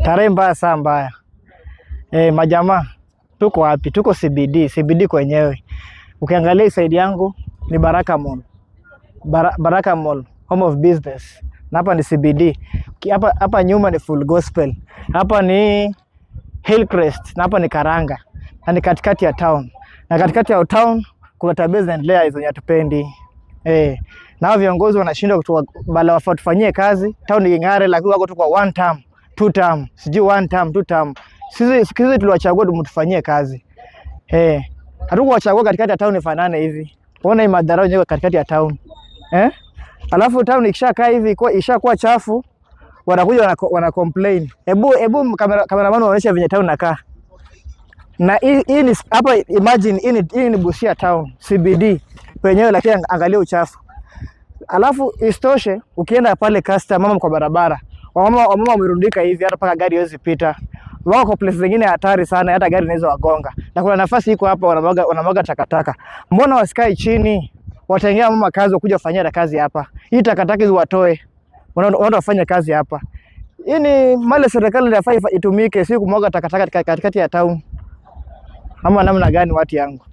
Tarehe mbaya, saa mbaya. Majamaa, tuko wapi? Tuko CBD, CBD kwenyewe. Ukiangalia side yangu ni Baraka Mall. Baraka Mall, home of business. Na hapa ni CBD. Hapa nyuma ni Full Gospel. Hapa ni Hillcrest, na hapa ni Karanga. Na ni katikati ya town. Na katikati ya town kuna tabia zinaendelea hizo hatupendi. Na viongozi wanashindwa bala wafatufanyie kazi. Town ing'are, lakini wako tu kwa one term, two term, sijui one term, two term. Sisi tuliwachagua mtufanyie kazi. Hatukuwachagua katikati ya town ifanane hivi. Unaona hii madharau yenyewe katikati ya town. Alafu town ikishakaa hivi ishakuwa chafu, wanakuja wana complain. Hebu cameraman waonyesha venye town inakaa. Na hii ni hapa, imagine hii ni Busia town, CBD penyewe, lakini angalia uchafu. Alafu istoshe ukienda pale customer mama kwa barabara, wamama wamerundika hivi hata paka gari haiwezi pita. Wao kwa place zingine hatari sana, hata gari inaweza wagonga. Na kuna nafasi iko hapa, wanamwaga takataka. Mbona wasikae chini? Wataingia mama kazi wakuja kufanyia kazi hapa. Hii takataka hizo watoe. Wanaenda wafanye kazi hapa. Hii ni mali serikali inafaa itumike, si kumwaga takataka katikati ya town. Ama namna gani watu yangu?